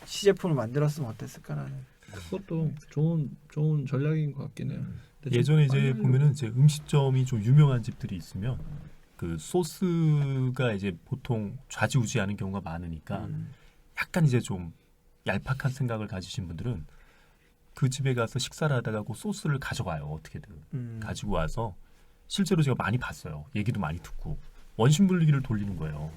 시제품을 만들었으면 어땠을까라는. 그것도 좋은 전략인 것 같긴 해요. 예전에 이제 보면은 이제 음식점이 좀 유명한 집들이 있으면 그 소스가 이제 보통 좌지우지하는 경우가 많으니까 약간 이제 좀 얄팍한 생각을 가지신 분들은 그 집에 가서 식사를 하다가 그 소스를 가져가요. 어떻게든 가지고 와서 실제로 제가 많이 봤어요. 얘기도 많이 듣고 원심분리기를 돌리는 거예요.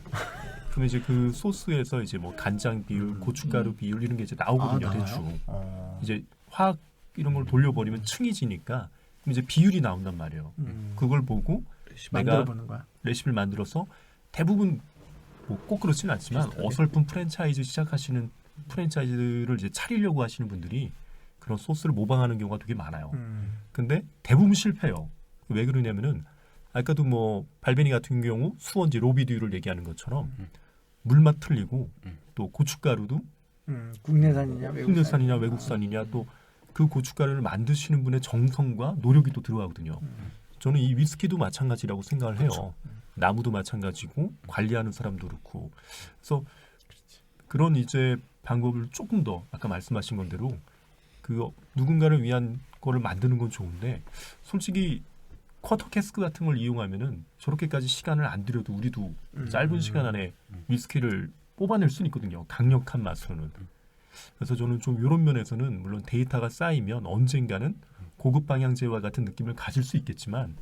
그러면 이제 그 소스에서 이제 뭐 간장 비율, 고춧가루 비율 이런 게 이제 나오거든요. 대충 이제 화학 이런 걸 돌려버리면 층이 지니까 그럼 이제 비율이 나온단 말이에요. 그걸 보고 내가 만들어보는 거야. 레시피를 만들어서 대부분 뭐 꼭 그렇지는 않지만 비슷하게. 어설픈 프랜차이즈 시작하시는 프랜차이즈를 이제 차리려고 하시는 분들이 그런 소스를 모방하는 경우가 되게 많아요. 근데 대부분 실패해요. 왜 그러냐면은 아까도 뭐 발베니 같은 경우 수원지 로비듀를 얘기하는 것처럼 물맛 틀리고 또 고춧가루도 국내산이냐 국내산이냐 외국산이냐 또 그 고춧가루를 만드시는 분의 정성과 노력이 또 들어가거든요. 저는 이 위스키도 마찬가지라고 생각을 해요. 나무도 마찬가지고 관리하는 사람도 그렇고. 그래서 그런 이제 방법을 조금 더 아까 말씀하신 건대로 그 누군가를 위한 거를 만드는 건 좋은데 솔직히 쿼터 캐스크 같은 걸 이용하면은 저렇게까지 시간을 안 들여도 우리도 짧은 시간 안에 위스키를 뽑아낼 수는 있거든요. 강력한 맛으로는. 그래서 저는 좀 이런 면에서는 물론 데이터가 쌓이면 언젠가는 고급 방향제와 같은 느낌을 가질 수 있겠지만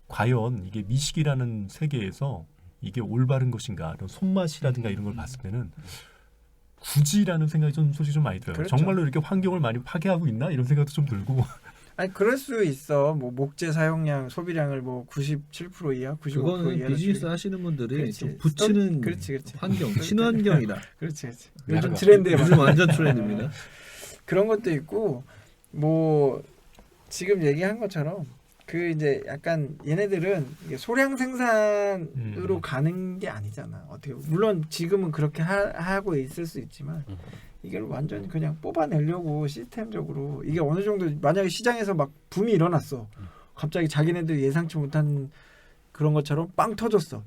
과연 이게 미식이라는 세계에서 이게 올바른 것인가 이런 손맛이라든가 이런 걸 봤을 때는 굳이라는 생각이 좀 솔직히 좀 많이 들어요. 그렇죠. 정말로 이렇게 환경을 많이 파괴하고 있나 이런 생각도 좀 들고. 아니 그럴 수 있어. 뭐 목재 사용량 소비량을 뭐 97% 이하, 95% 그거는 이하. 비즈니스 하시는 분들이 그렇지. 좀 붙이는 그렇지. 환경, 친환경이다. 그렇지. 약간 요즘 트렌드에 요즘 맞는 완전 트렌드입니다. 그런 것도 있고 뭐 지금 얘기한 것처럼 그 이제 약간 얘네들은 이게 소량 생산으로 가는 게 아니잖아. 어떻게 물론 지금은 그렇게 하고 있을 수 있지만 이걸 완전히 그냥 뽑아내려고 시스템적으로 이게 어느 정도 만약에 시장에서 막 붐이 일어났어. 갑자기 자기네들 예상치 못한 그런 것처럼 빵 터졌어.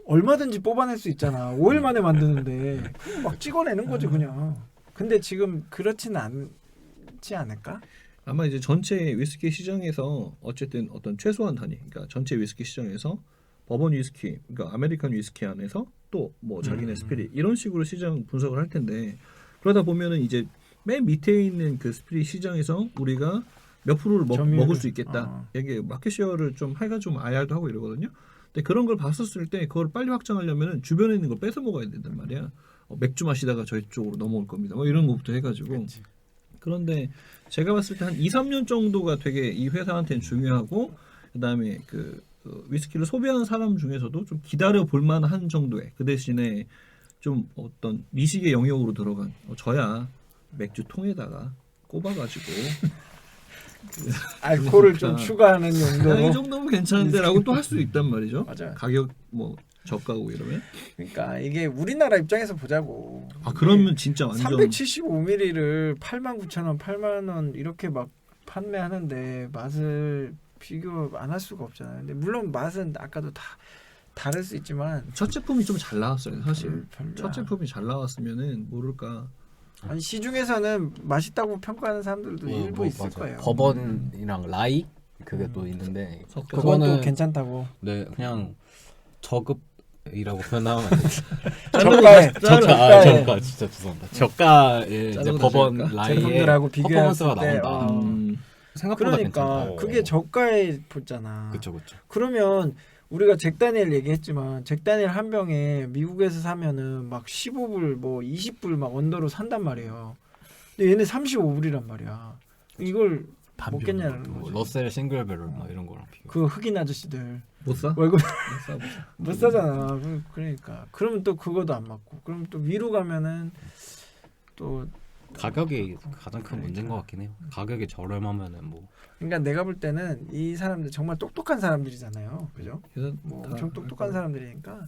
얼마든지 뽑아낼 수 있잖아. 5일 만에 만드는데 막 찍어내는 거지 그냥. 근데 지금 그렇지는 않지 않을까? 아마 이제 전체 위스키 시장에서 어쨌든 어떤 최소한 단위, 그러니까 전체 위스키 시장에서 버번 위스키, 그러니까 아메리칸 위스키 안에서 또 뭐 자기네 스피릿 이런 식으로 시장 분석을 할 텐데 그러다 보면은 이제 맨 밑에 있는 그 스피릿 시장에서 우리가 몇 프로를 먹을 수 있겠다. 이게 마켓 쉐어를 좀 해가지고 IR도 하고 이러거든요. 근데 그런 걸 봤었을 때 그걸 빨리 확장하려면은 주변에 있는 걸 뺏어 먹어야 된단 말이야. 맥주 마시다가 저희 쪽으로 넘어올 겁니다. 뭐 이런 것부터 해가지고. 그렇지. 그런데 제가 봤을 때 한 2, 3년 정도가 되게 이 회사한테는 중요하고 그다음에 그 위스키를 소비하는 사람 중에서도 좀 기다려 볼 만한 정도의 그 대신에 좀 어떤 미식의 영역으로 들어간 저야 맥주 통에다가 꼽아가지고 알코올을 좀 그러니까 추가하는 이 용도로. 정도면 괜찮은데라고 또 할 수 있단 말이죠. 맞아요. 가격 뭐 저가고 이러면 그러니까 이게 우리나라 입장에서 보자고. 그러면 진짜 완전 375ml를 89,000원, 8만 원 이렇게 막 판매하는데 맛을 비교 안 할 수가 없잖아요. 근데 물론 맛은 아까도 다 다를 수 있지만 첫 제품이 좀 잘 나왔어요. 사실 별로야. 첫 제품이 잘 나왔으면은 모를까. 아니 시중에서는 맛있다고 평가하는 사람들도 일부 있을 맞아요. 거예요. 버번이랑 라이 그게 또 있는데 섞여서. 그건 또 그거는 괜찮다고. 네 그냥 저급이라고 표현하면 안 되죠. 저가에 저가 진짜 죄송합니다. 저가의 이제 자르고 버번 나실까? 라이의 제품들하고 비교했을 퍼포먼스가 때 나온다. 생각보다 그러니까 괜찮다. 그게 저가에 붙잖아. 그렇죠. 그러면 우리가 잭다니엘 얘기했지만 잭다니엘 한 병에 미국에서 사면은 막 15불 뭐 20불 막 언더로 산단 말이에요. 근데 얘네 35불이란 말이야. 이걸 먹겠냐는 반병. 거지. 러셀 싱글 배럴 막 이런 거랑 비교. 그 흑인 아저씨들 못 사? 월급 못 사. 못 사잖아. 그러니까 그러면 또 그거도 안 맞고 그럼 또 위로 가면은 또 가격이 가장 큰 문제인 것 같긴 해요. 가격이 저렴하면은 뭐 그러니까 내가 볼 때는 이 사람들 정말 똑똑한 사람들이잖아요. 그죠? 그래서 뭐 다 엄청 똑똑한 사람들이니까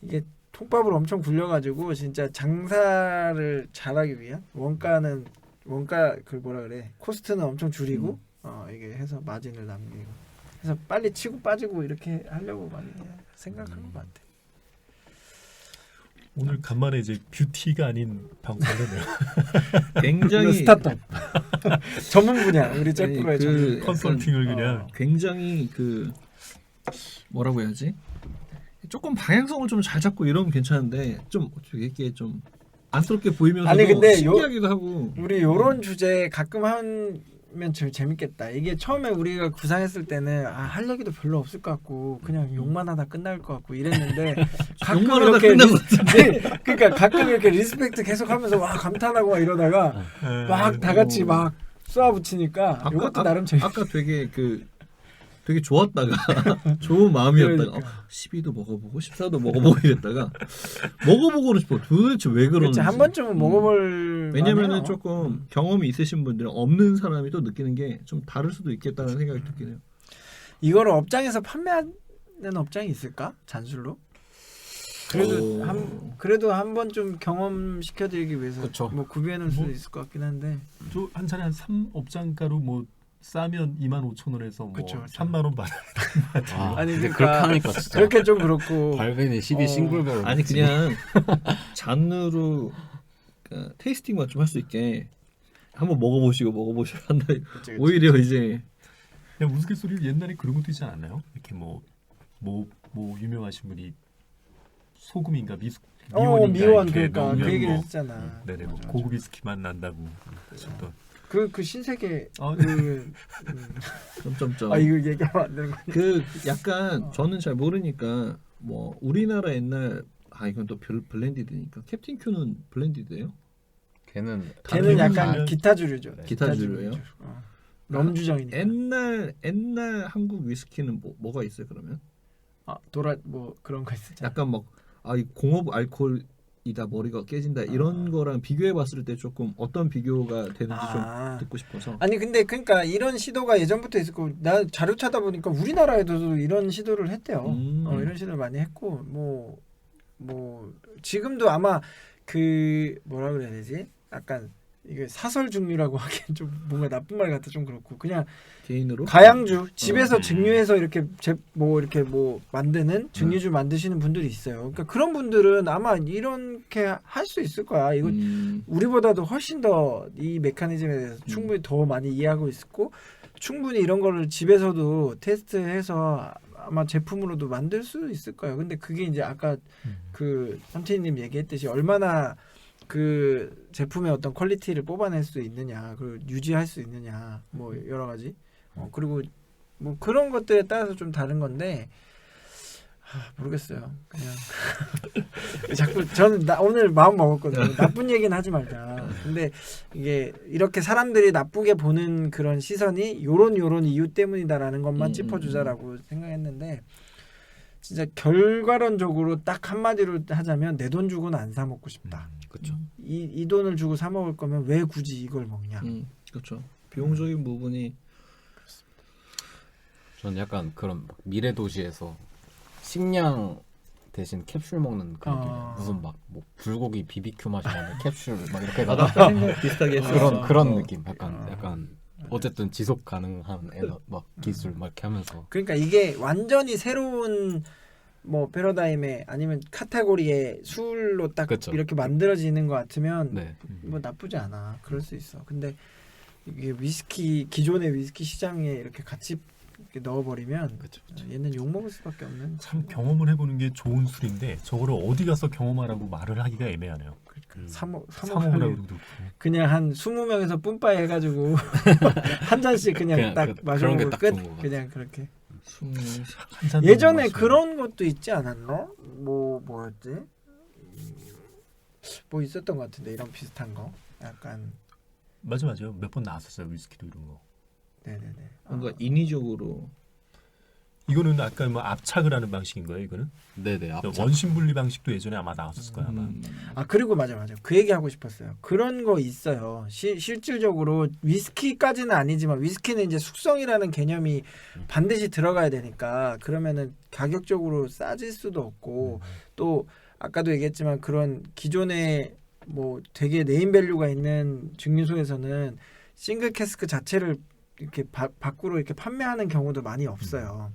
이게 통밥을 엄청 굴려가지고 진짜 장사를 잘하기 위한 원가 그 뭐라 그래 코스트는 엄청 줄이고 이게 해서 마진을 남기고 해서 빨리 치고 빠지고 이렇게 하려고 많이 생각한 것 같아. 오늘 간만에 이제 뷰티가 아닌 방송이네요. 굉장히 스타트업 전문 분야 우리 아니, 잭프로의 그 전문 컨설팅을 그냥 굉장히 그 뭐라고 해야지? 조금 방향성을 좀 잘 잡고 이러면 괜찮은데 좀 이게 좀 안쓰럽게 보이면서도 아니, 근데 신기하기도 하고 우리 요런 주제 가끔 하면 제일 재밌겠다. 이게 처음에 우리가 구상했을 때는 할 얘기도 별로 없을 것 같고 그냥 욕만 하다 끝날 것 같고 이랬는데 가끔 욕만 하다 이렇게 끝난 것 같은데 그러니까 가끔 이렇게 리스펙트 계속하면서 와 감탄하고 막 이러다가 막 다 같이 막 쏘아붙이니까 이것도 나름 재밌. 아까 되게 좋았다가 좋은 마음이었다가 그러니까. 12도 먹어보고 14도 먹어보고 이랬다가 먹어보고 싶어. 도대체 왜 그러는지. 그렇지 한 번쯤은 먹어볼. 왜냐면은 만해요. 조금 경험이 있으신 분들은 없는 사람이 또 느끼는 게 좀 다를 수도 있겠다는 생각이 들긴 해요. 이거를 업장에서 판매하는 업장이 있을까? 잔술로? 그래도 한번 좀 경험 시켜드리기 위해서 그쵸. 뭐 구비해놓을 수도 뭐- 있을 것 같긴 한데. 저 한 차례 한 3업장가로 뭐 싸면 25,000원에서 뭐 그쵸, 그쵸. 3만 원 받아. 아니, 근데 그러니까 그렇게 하니까 진짜 그렇게 좀 그렇고. 발베니 12 싱글벨 아니 그냥 잔으로 그러니까 테이스팅 맛 좀 할 수 있게 한번 먹어보시고 한다. 그치. 오히려 이제 그냥 우스갯소리 옛날에 그런 것도 있지 않았나요? 이렇게 뭐 유명하신 분이 소금인가 미원인가 미원 이렇게 그러니까 넣으면 그 얘기를 뭐, 했잖아. 네네 뭐 맞아, 맞아. 고급 위스키만 난다고 하셨던. 그 신세계 아, 점점점. 이거 얘기하면 안 되는 거야. 그 약간 저는 잘 모르니까 뭐 우리나라 옛날 이건 또 블렌디드니까 캡틴 큐는 블렌디드예요? 걔는 걔는 약간 다른 기타 주류죠. 기타 주류예요? 럼주정이니까. 옛날 한국 위스키는 뭐가 있어요 그러면? 뭐 그런 거 있었잖아. 약간 이 공업 알코올이다 머리가 깨진다 이런 거랑 비교해 봤을 때 조금 어떤 비교가 되는지 좀 듣고 싶어서. 아니 근데 그러니까 이런 시도가 예전부터 있었고 나 자료 찾아 보니까 우리나라에도 이런 시도를 했대요. 이런 시도를 많이 했고 뭐 지금도 아마 그 뭐라 그래야 되지? 약간 이게 사설 증류라고 하기엔 좀 뭔가 나쁜 말 같아 좀 그렇고 그냥 개인으로 가양주 집에서 증류해서 이렇게 이렇게 만드는 증류주 만드시는 분들이 있어요. 그러니까 그런 분들은 아마 이렇게 할 수 있을 거야. 이거 우리보다도 훨씬 더 이 메커니즘에 대해서 충분히 더 많이 이해하고 있고 충분히 이런 거를 집에서도 테스트해서 아마 제품으로도 만들 수 있을 거예요. 근데 그게 이제 아까 그 삼태희님 얘기했듯이 얼마나 그 제품의 어떤 퀄리티를 뽑아낼 수 있느냐, 그리고 유지할 수 있느냐, 뭐 여러 가지. 그리고 뭐 그런 것들에 따라서 좀 다른 건데 모르겠어요. 그냥 자꾸 저는 오늘 마음 먹었거든요. 나쁜 얘기는 하지 말자. 근데 이게 이렇게 사람들이 나쁘게 보는 그런 시선이 요런 이유 때문이다라는 것만 짚어주자라고 생각했는데 진짜 결과론적으로 딱 한마디로 하자면 내 돈 주고는 안 사 먹고 싶다. 그렇죠. 이 돈을 주고 사 먹을 거면 왜 굳이 이걸 먹냐. 그렇죠. 비용적인 부분이 저는 약간 그런 미래 도시에서 식량 대신 캡슐 먹는 그런 느낌이에요. 무슨 뭐 불고기 BBQ 맛이 나는 캡슐 막 이렇게 아까 생각 비슷하게 했어요. 그런 느낌. 약간 어쨌든 지속 가능한 막 기술 막 이렇게 하면서. 그러니까 이게 완전히 새로운 뭐 패러다임에 아니면 카테고리의 술로 딱 그쵸. 이렇게 만들어지는 것 같으면 네. 뭐 나쁘지 않아. 그럴 수 있어. 근데 이게 기존의 위스키 시장에 이렇게 같이 이렇게 넣어버리면 그쵸. 얘는 욕 먹을 수밖에 없는. 참 경험을 해보는 게 좋은 술인데 저거를 어디 가서 경험하라고 말을 하기가 애매하네요. 사먹으라고 그렇고. 그냥 한 20명에서 뿜빠이 해가지고 한 잔씩 그냥 딱 마셔보고 끝. 그냥 그렇게. 예전에 그런 것도 있지 않았나? 뭐였지? 뭐 있었던 것 같은데 이런 비슷한 거. 약간 맞아요. 몇 번 나왔었어요 위스키도 이런 거. 네네네. 뭔가 인위적으로 이거는 아까 뭐 압착을 하는 방식인 거예요. 이거는 네네. 원심 분리 방식도 예전에 아마 나왔었을 거예요. 아마. 그리고 맞아. 그 얘기 하고 싶었어요. 그런 거 있어요. 실질적으로 위스키까지는 아니지만 위스키는 이제 숙성이라는 개념이 반드시 들어가야 되니까 그러면은 가격적으로 싸질 수도 없고 또 아까도 얘기했지만 그런 기존에 뭐 되게 네임밸류가 있는 증류소에서는 싱글 캐스크 자체를 이렇게 밖으로 이렇게 판매하는 경우도 많이 없어요.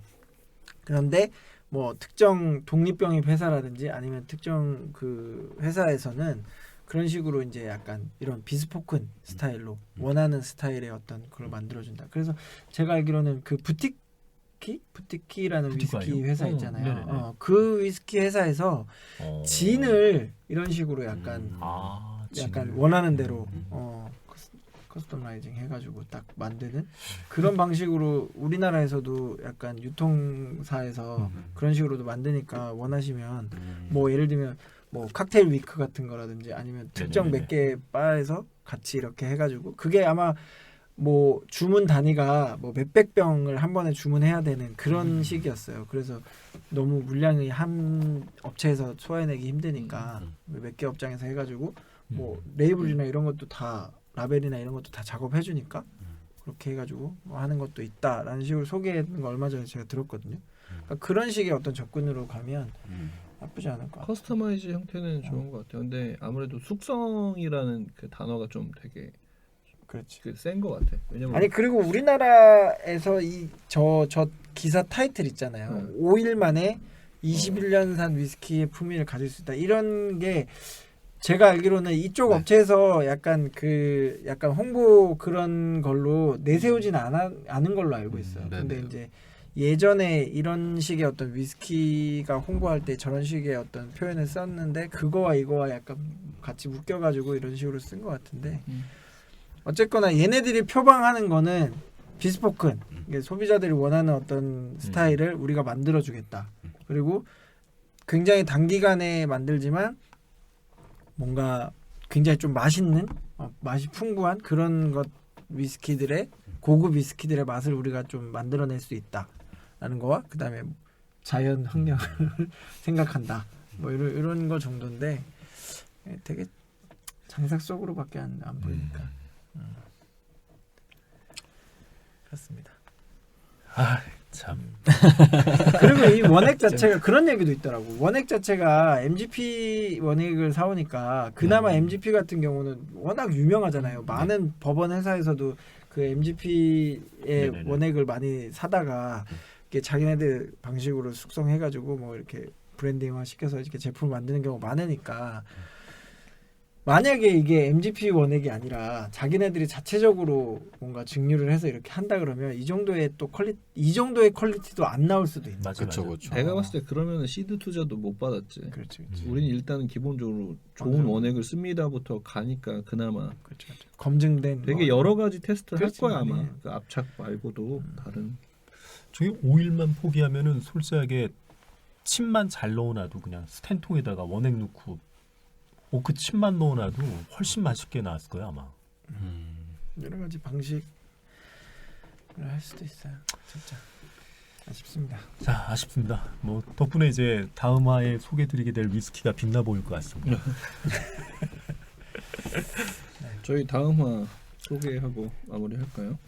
그런데 뭐 특정 독립병입 회사라든지 아니면 특정 그 회사에서는 그런 식으로 이제 약간 이런 비스포큰 스타일로 원하는 스타일의 어떤 그걸 만들어준다. 그래서 제가 알기로는 그 부티키라는 위스키 회사 있잖아요. 그 위스키 회사에서 진을 이런 식으로 약간 원하는 대로 커스터마이징 해가지고 딱 만드는 그런 방식으로 우리나라에서도 약간 유통사에서 그런 식으로도 만드니까 원하시면 뭐 예를 들면 뭐 칵테일 위크 같은 거라든지 아니면 특정 몇 개 바에서 같이 이렇게 해가지고 그게 아마 뭐 주문 단위가 뭐 몇백 병을 한 번에 주문해야 되는 그런 식이었어요. 그래서 너무 물량이 한 업체에서 소화해내기 힘드니까 몇 개 업장에서 해가지고 뭐 레이블이나 이런 것도 다 라벨이나 이런 것도 다 작업해 주니까 그렇게 해가지고 뭐 하는 것도 있다라는 식으로 소개하는 거 얼마 전에 제가 들었거든요. 그러니까 그런 식의 어떤 접근으로 가면 나쁘지 않을 것 같아요. 커스터마이즈 형태는 좋은 것 같아요. 근데 아무래도 숙성이라는 그 단어가 좀 되게 그렇지. 센 것 같아. 왜냐면 아니 그리고 우리나라에서 이 저 기사 타이틀 있잖아요. 5일 만에 21년산 위스키의 풍미를 가질 수 있다. 이런 게 제가 알기로는 이쪽 업체에서 약간 홍보 그런 걸로 내세우지는 않은 걸로 알고 있어요. 근데 이제 예전에 이런 식의 어떤 위스키가 홍보할 때 저런 식의 어떤 표현을 썼는데 그거와 이거와 약간 같이 묶여가지고 이런 식으로 쓴 것 같은데 어쨌거나 얘네들이 표방하는 거는 비스포큰 이게 소비자들이 원하는 어떤 스타일을 우리가 만들어주겠다. 그리고 굉장히 단기간에 만들지만 뭔가 굉장히 좀 맛있는 맛이 풍부한 그런 것 위스키들의 고급 위스키들의 맛을 우리가 좀 만들어낼 수 있다라는 거와 그 다음에 자연 환경을 생각한다. 뭐 이런 거 정도인데 되게 장작 속으로밖에 안 보이니까 그렇습니다. 아, 참. 그리고 이 원액 자체가 그런 얘기도 있더라고. 원액 자체가 MGP 원액을 사오니까 그나마 MGP 같은 경우는 워낙 유명하잖아요. 많은 법원 회사에서도 그 MGP의 네네네. 원액을 많이 사다가 이렇게 자기네들 방식으로 숙성해가지고 뭐 이렇게 브랜딩화 시켜서 이렇게 제품을 만드는 경우가 많으니까 만약에 이게 MGP 원액이 아니라 자기네들이 자체적으로 뭔가 증류를 해서 이렇게 한다 그러면 이 정도의 퀄리티도 안 나올 수도 있는. 맞아, 그렇죠, 맞아. 그렇죠. 내가 봤을 때 그러면 시드 투자도 못 받았지. 그렇지. 우리는 일단은 기본적으로 좋은 원액을 씁니다부터 가니까 그나마 그렇죠. 검증된 되게 뭐. 여러 가지 테스트 할 그렇지, 거야 많이 아마. 해. 그 압착 말고도 다른. 저기 오일만 포기하면은 솔직하게 침만 잘 넣어놔도 그냥 스텐통에다가 원액 넣고 오크 침만 넣어놔도 훨씬 맛있게 나왔을 거야 아마. 여러 가지 방식을 할 수도 있어요. 진짜 아쉽습니다. 자, 아쉽습니다. 뭐 덕분에 이제 다음 화에 소개드리게 될 위스키가 빛나 보일 것 같습니다. 저희 다음 화 소개하고 마무리할까요?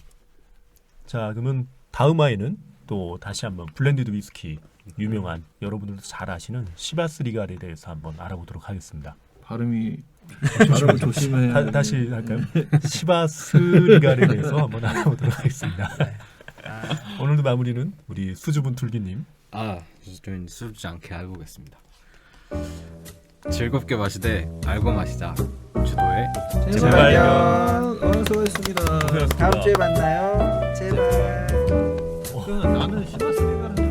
자, 그러면 다음 화에는 또 다시 한번 블렌디드 위스키 유명한 여러분들도 잘 아시는 시바스 리갈에 대해서 한번 알아보도록 하겠습니다. 발음을 조심해야 다시 할까요? 시바스 리갈에 대해서 한번 알아보도록 하겠습니다. 오늘도 마무리는 우리 수줍은 툴기님. 저는 술지 않게 알고겠습니다. 즐겁게 마시되 알고 마시자. 주도의 제발요. 수고했습니다. 고생하셨습니다. 다음 주에 만나요. 제발. 나는 시바스 리갈은